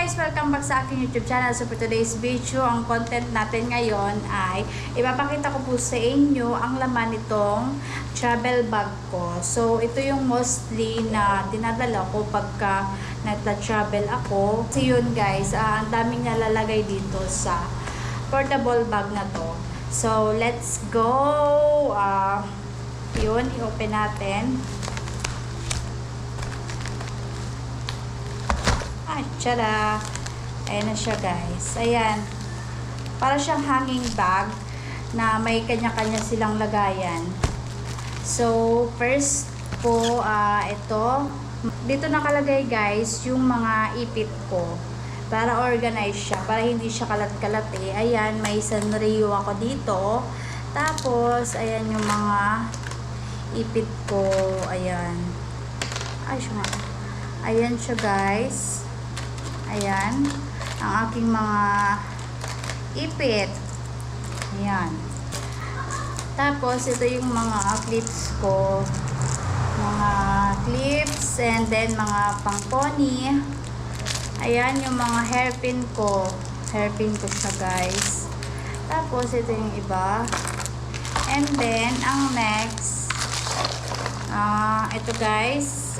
guys! Welcome back sa aking YouTube channel. So for today's video, ang content natin ngayon ay ipapakita ko po sa inyo ang laman nitong travel bag ko. So ito yung mostly na dinadala ko pagka nagta-travel ako. Kasi yun guys, ang daming nalalagay dito sa portable bag na to. So let's go! Yun, i-open natin. Tiyada! Ayan na siya guys. Ayan. Para siyang hanging bag na may kanya-kanya silang lagayan. So, first po, ito. Dito nakalagay guys yung mga ipit ko. Para organize siya. Para hindi siya kalat-kalat eh. Ayan, may Sanrio ako dito. Tapos, ayan yung mga ipit ko. Ayan. Ay, siya nga. Ayan siya guys. Ayan, ang aking mga ipit. Ayan. Tapos, ito yung mga clips ko. Mga clips and then mga pang-pony. Ayan, yung mga hairpin ko. Hairpin ko siya, guys. Tapos, ito yung iba. And then, ang next, ito guys,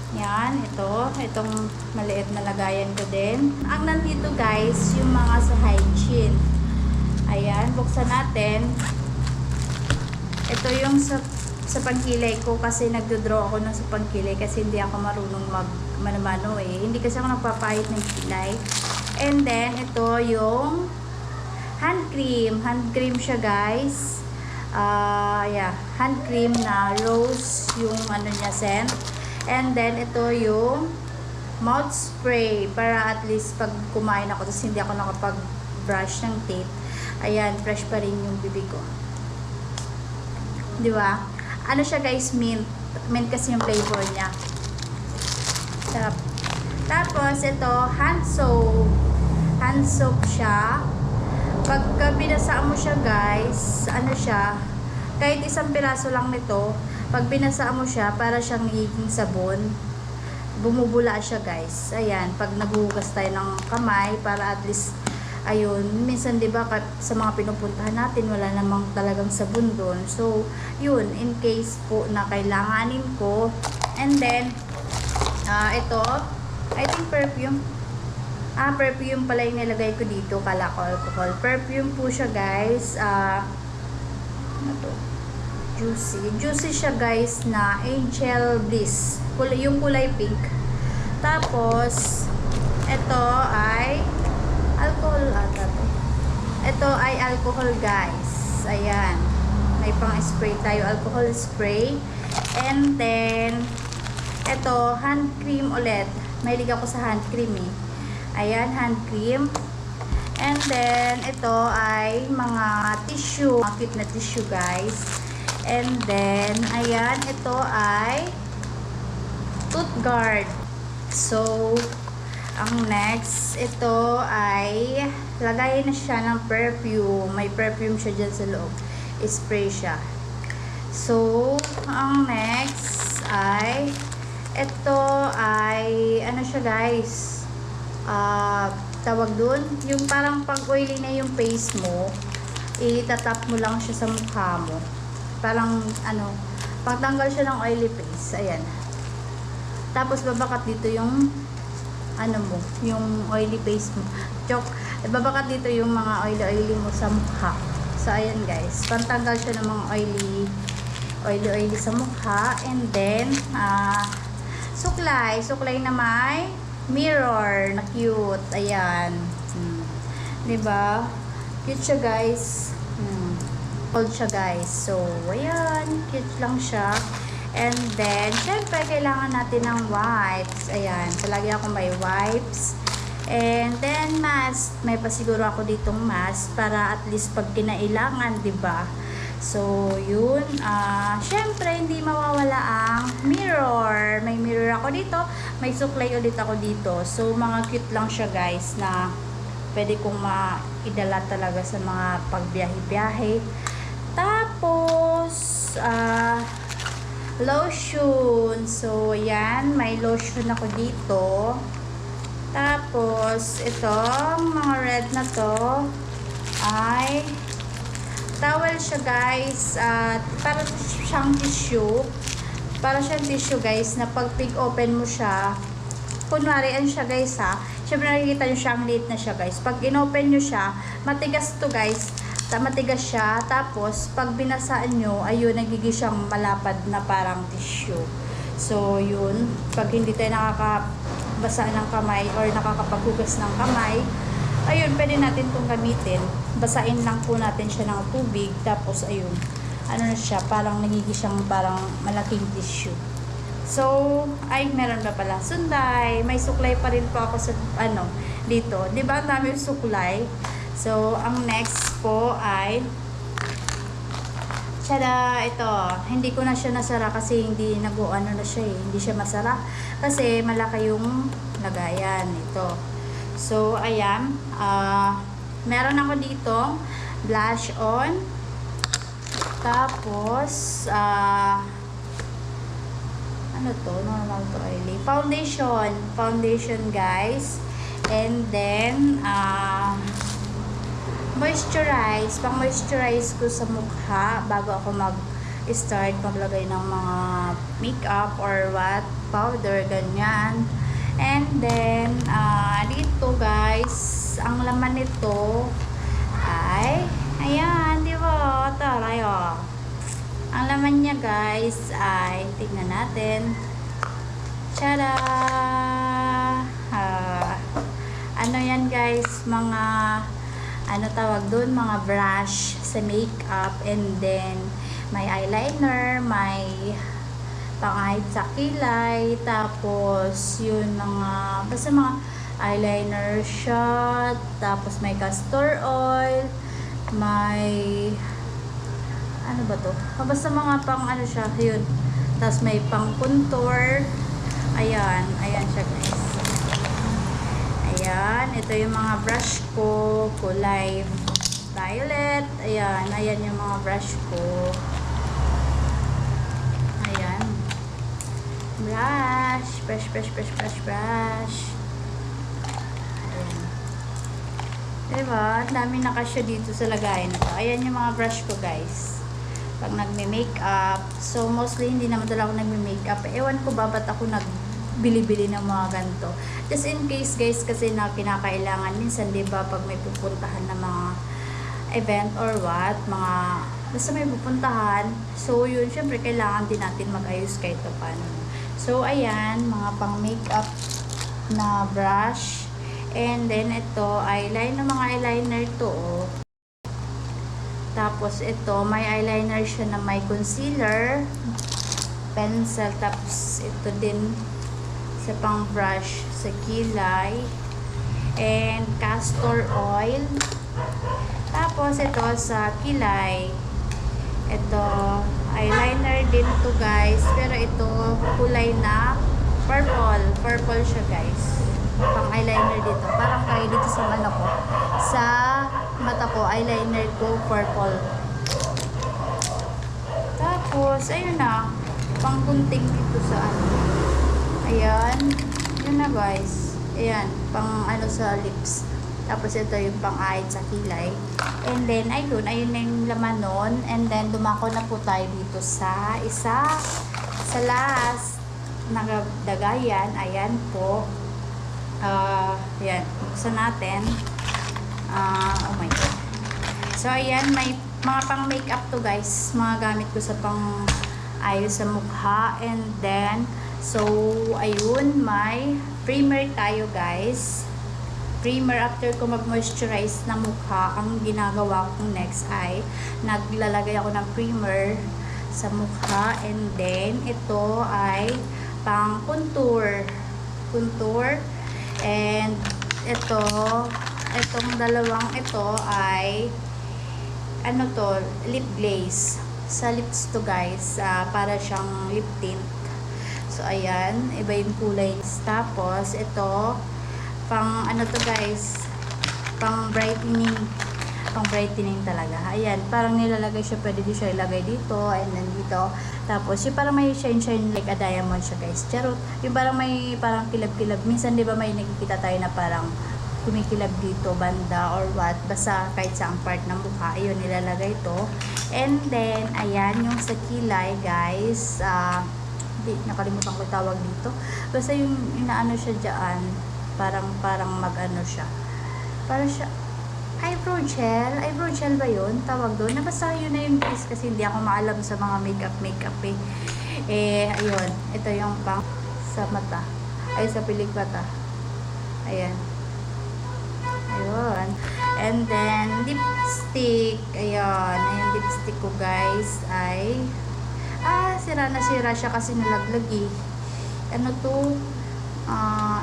yan, itong maliit na lagayan ko din. Ang nandito guys, yung mga sa hygiene. Ayan, buksan natin. Ito yung sa pangkilay ko kasi nagdodraw ako ng sa pangkilay kasi hindi ako marunong mag-mano eh. Hindi kasi ako nagpapahit ng kilay. And then, ito yung hand cream. Hand cream siya guys. Yeah, hand cream na rose yung ano niya scent. And then, ito yung mouth spray para at least pag kumain ako, tapos hindi ako nakapag-brush ng teeth, ayan, fresh pa rin yung bibig ko. Di ba? Ano siya guys, mint. Mint kasi yung flavor niya. Sarap. Tapos, ito, hand soap. Hand soap siya. Pagka binasa mo siya guys, ano siya, kahit isang piraso lang nito, pag binasa mo siya, para siyang nagiging sabon. Bumubula siya guys. Ayan, pag naghuhugas tayo ng kamay, para at least, ayun, minsan diba sa mga pinupuntahan natin, wala namang talagang sabon doon. So, yun, in case po na kailanganin ko. And then, ito, I think perfume. Perfume pala yung nilagay ko dito, kala ko alcohol. Perfume po siya guys. Ano to? Juicy siya guys na Angel Bliss. Yung kulay pink. Tapos, ito ay alcohol ata to. Ito ay alcohol guys. Ayan. May pang spray tayo. Alcohol spray. And then, ito, hand cream ulit. Mahilig ako sa hand cream eh. Ayan, hand cream. And then, ito ay mga tissue. Mga cute na tissue guys. And then, ayan, ito ay tooth guard. So, ang next, ito ay lagay na siya ng perfume. May perfume siya dyan sa loob. Spray siya. So, ang next ay ito ay ano siya guys? Tawag dun, yung parang pag oily na yung face mo, itatap mo lang siya sa mukha mo. Parang ano, pagtanggal siya ng oily face. Ayan. Tapos babakat dito yung ano mo, yung oily face mo. Joke. Babakat dito yung mga oily mo sa mukha. So ayan guys, pantanggal siya ng mga oily sa mukha. And then suklay na may mirror na cute. Ayan. Diba? Cute siya guys. Cold siya guys. So, ayan. Cute lang siya. And then, syempre, kailangan natin ng wipes. Ayan. Palagi ako may wipes. And then, mask. May pasiguro ako ditong mask para at least pag kinailangan, diba? So, yun. Syempre, hindi mawawala ang mirror. May mirror ako dito. May suklay ulit ako dito. So, mga cute lang siya guys na pwede kong maidala talaga sa mga pagbiyahe-biyahe. Tapos, lotion. So, yan. May lotion ako dito. Tapos, ito, mga red na to, ay towel siya guys. Para siyang tissue. Para siyang tissue guys, na pag pig open mo siya, kunwari, ano siya guys ha, syempre nakikita nyo siya, ang liit na siya guys. Pag inopen nyo siya, matigas to guys, matigas siya, tapos pag binasaan nyo, ayun, nagiging siyang malapad na parang tissue. So yun, pag hindi tayo nakakabasa ng kamay or nakakapaghugas ng kamay, ayun, pwede natin itong gamitin. Basain lang po natin siya ng tubig, tapos ayun, ano na siya, parang nagiging siyang parang malaking tissue. So, ay, meron ba pala? Sunday, may suklay pa rin po ako sa, dito. Diba, ang dami yung suklay? So, ang next po ay, tada, ito. Hindi ko na siya nasara kasi hindi na siya eh. Hindi siya masara kasi malaki yung lagayan. Ito. So, ayan. Meron ako dito blush on. Tapos, ano to? Normal to oily. Foundation. Foundation, guys. And then, moisturize. Pang-moisturize ko sa mukha bago ako mag-start maglagay ng mga makeup or what, powder, ganyan. And then, dito, guys, ang laman nito ay, ayan, di ba? Taray, oh. Ang laman niya guys ay, tingnan natin. Tada! Ano yan guys? Mga, ano tawag doon? Mga brush sa makeup. And then, may eyeliner, may pangahit sa kilay. Tapos, yun mga, basta mga eyeliner shot. Tapos, may castor oil. May ano ba to? Basta mga pang ano siya, yun. Tapos may pang contour. Ayan, ayan siya guys. Ayan, ito yung mga brush ko, kulay violet. Ayan, ayan yung mga brush ko. Ayan. Brush, brush, brush, brush, brush, brush. Ayan. Diba? Ang dami nakasya dito sa lagayan na to. Ayan yung mga brush ko guys. Pag nagme-makeup. So, mostly, hindi naman talaga ako nagme-makeup. Ewan ko ba, ba't ako nagbili-bili ng mga ganito. Just in case, guys, kasi na kinakailangan. Minsan, di ba, pag may pupuntahan na mga event or what, mga, basta may pupuntahan. So, yun, syempre, kailangan din natin mag-ayos kahit paano. So, ayan, mga pang-makeup na brush. And then, ito, eyeliner, mga eyeliner to, oh. Tapos ito, may eyeliner siya na may concealer, pencil, tapos ito din sa pang brush sa kilay, and castor oil. Tapos ito sa kilay, ito eyeliner din to guys, pero ito kulay na purple siya guys, pang eyeliner dito, parang kaya dito sa mano ko, sa mata ko, eyeliner ko, purple. Tapos, ayun na, pang kunting dito sa ano. Ayan, yun na guys. Ayan, pang ano sa lips. Tapos, ito yung pang eye sa kilay. And then, ayun na yung laman nun. And then, dumako na po tayo dito sa isa, sa last, nagadagayan. Ayan po. Ayan, buksan natin. Oh my god. So, ayan, may mga pang makeup to guys. Mga gamit ko sa pang ayos sa mukha. And then, so, ayun, may primer tayo guys. Primer, after ko mag-moisturize na mukha, ang ginagawa kong next ay naglalagay ako ng primer sa mukha. And then, ito ay pang contour. Contour. And, itong dalawang ito ay ano to, lip glaze sa lips to guys, para siyang lip tint. So ayan, iba yung kulay. Tapos ito pang ano to guys, pang brightening pang brightening talaga. Ayan, parang nilalagay siya, pwede din siya ilagay dito, and then dito. Tapos, yung parang may shine like a diamond siya, guys. Charot. Yung parang may parang kilab-kilab. Minsan, di ba, may nakikita tayo na parang kumikilab dito, banda, or what. Basta kahit sa part ng mukha, ayun, nilalagay to. And then, ayan, yung sa kilay, guys. Nakalimutan ko tawag dito. Basta yung inaano siya dyan, parang mag-ano siya. Parang siya, eyebrow gel ba yun? Tawag doon. Nabasa yun na yung guys kasi hindi ako maalam sa mga makeup eh. Ayun. Ito yung pang sa mata. Ay, sa pilik mata. Ayan. Ayun. And then, lipstick. Ayan. Yung lipstick ko guys ay sira siya kasi nalaglag eh. Ano to?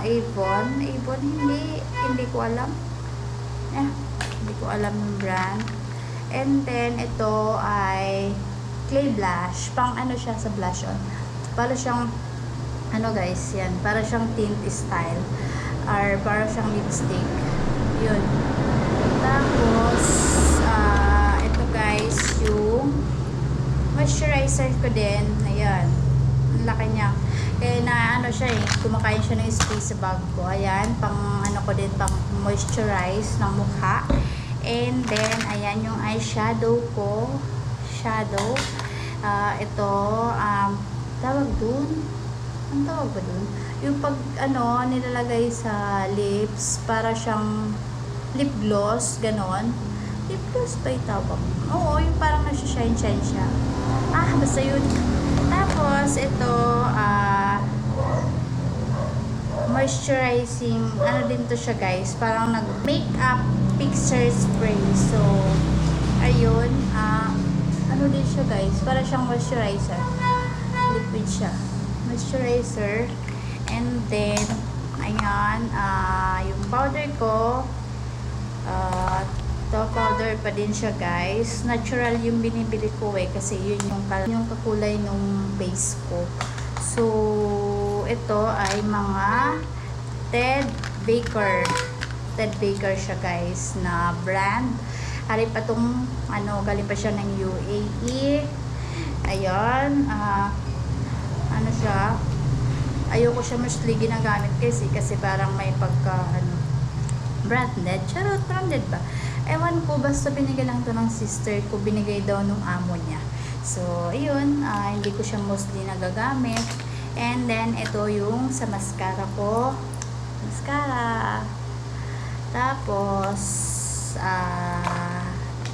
Avon. Hindi ko alam. Hindi ko alam yung brand. And then, ito ay clay blush. Pang ano siya sa blush on. Para siyang, ano guys, yan. Para siyang tint style. Or para siyang lipstick. Yun. Tapos, ito guys, yung moisturizer ko din. Ayan. Ang laki niya. Na ano siya kumakain siya ng space sa bag ko. Ayan, pang ano ko din, pang moisturize ng mukha. And then, ayan yung eyeshadow ko. Ito, tawag dun? Ang tawag ba dun? Yung pag, nilalagay sa lips, para siyang lip gloss, ganon. Lip gloss ba yung tawag? Oo, yung parang nasa-shine siya. Basta yun. Tapos, ito, moisturizing, din to siya guys, parang nag-makeup fixer spray. So, ayun, din siya guys, para siyang moisturizer. Liquid siya. Moisturizer. And then, ayan, yung powder ko, ito, powder pa din siya guys. Natural yung binibili ko kasi yun yung kakulay nung base ko. So, ito ay mga Ted Baker siya guys na brand. Hari pa tong galing pa siya ng UAE. Ayun, ano siya, ayoko siya mostly ginagamit kasi parang may pagka branded. Charot, branded ba? Ewan ko, basta binigay lang to ng sister ko, binigay daw nung amo niya. So, ayun, hindi ko siya mostly nagagamit. And then, ito yung sa mascara ko. Tapos,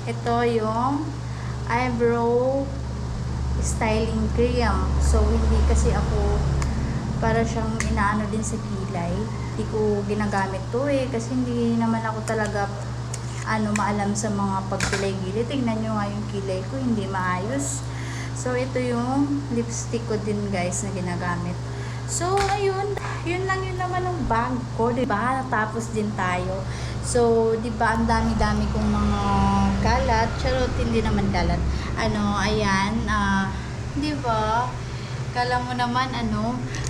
ito yung eyebrow styling cream. So, hindi kasi ako para siyang inaano din sa kilay. Hindi ko ginagamit to kasi hindi naman ako talaga maalam sa mga pagkilay-gilid. Tingnan nyo nga yung kilay ko, hindi maayos. So, ito yung lipstick ko din guys na ginagamit. So, ayun. Yun lang yun naman ng bag ko. Diba? Natapos din tayo. So, diba, ang dami-dami kong mga kalat. Charot, hindi naman kalat. Ayan. Diba? Kala mo naman,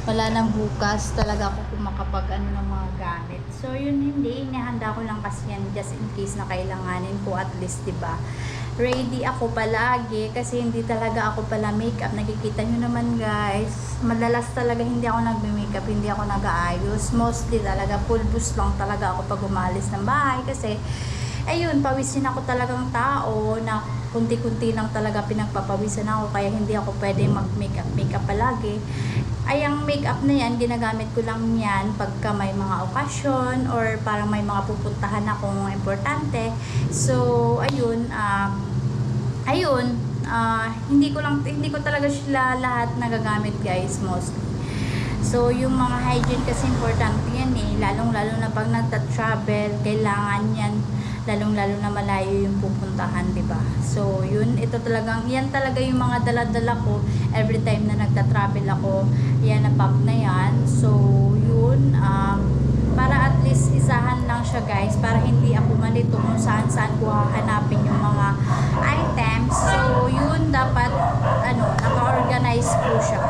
wala nang bukas talaga ako kung makapag ng mga gamit. So, yun hindi. Inihanda ko lang kasi yan just in case na kailanganin ko at least, diba? Ready ako palagi kasi hindi talaga ako pala makeup. Nakikita nyo naman guys, madalas talaga hindi ako nagme-makeup, hindi ako nag-aayos. Mostly talaga pulbus lang talaga ako pag umalis ng bahay kasi ayun, pawisin ako talagang tao na kunti-kunti lang talaga pinagpapawisan ako kaya hindi ako pwede mag-makeup palagi. Ay, ang makeup na yan, ginagamit ko lang yan pagka may mga okasyon or parang may mga pupuntahan akong importante. So, ayun, hindi ko talaga sila lahat nagagamit guys, mostly. So, yung mga hygiene kasi importante yan lalong-lalo na pag nagta-travel, kailangan yan, lalong-lalo na malayo yung pupuntahan, diba? So, yan talaga yung mga dala-dala ko every time na nagta-travel ako. Yan, na-pack na yan. So, yun, para at least isahan lang siya guys, para hindi ako malito kung saan-saan ko hahanapin yung mga items. So, yun, dapat, naka-organize po siya.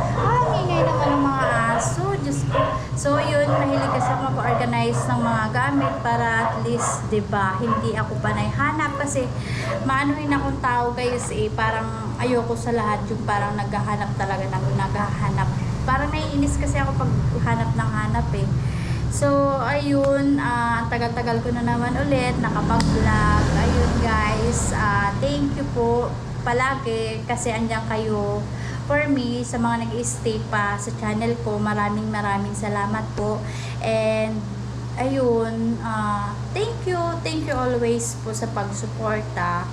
Ingay naman ng mga aso, Diyos ko. So, So, yun, mahilig kasi ako mag-organize ng mga gamit para at least, 'di ba, hindi ako panay hanap kasi maanuhin akong tao guys parang ayoko sa lahat yung parang naghahanap talaga ng naghahanap. Parang naiinis kasi ako pag hanap ng hanap So, ayun, ang tagal-tagal ko na naman ulit nakapag-vlog. Ayun guys, thank you po palagi kasi andyan kayo for me sa mga nag-stay pa sa channel ko. Maraming salamat po. And ayun, thank you always po sa pagsuporta.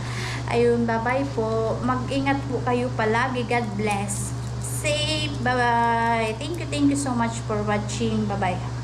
Ayun, bye-bye po. Mag-ingat po kayo palagi. God bless. Safe. Bye-bye. Thank you so much for watching. Bye-bye.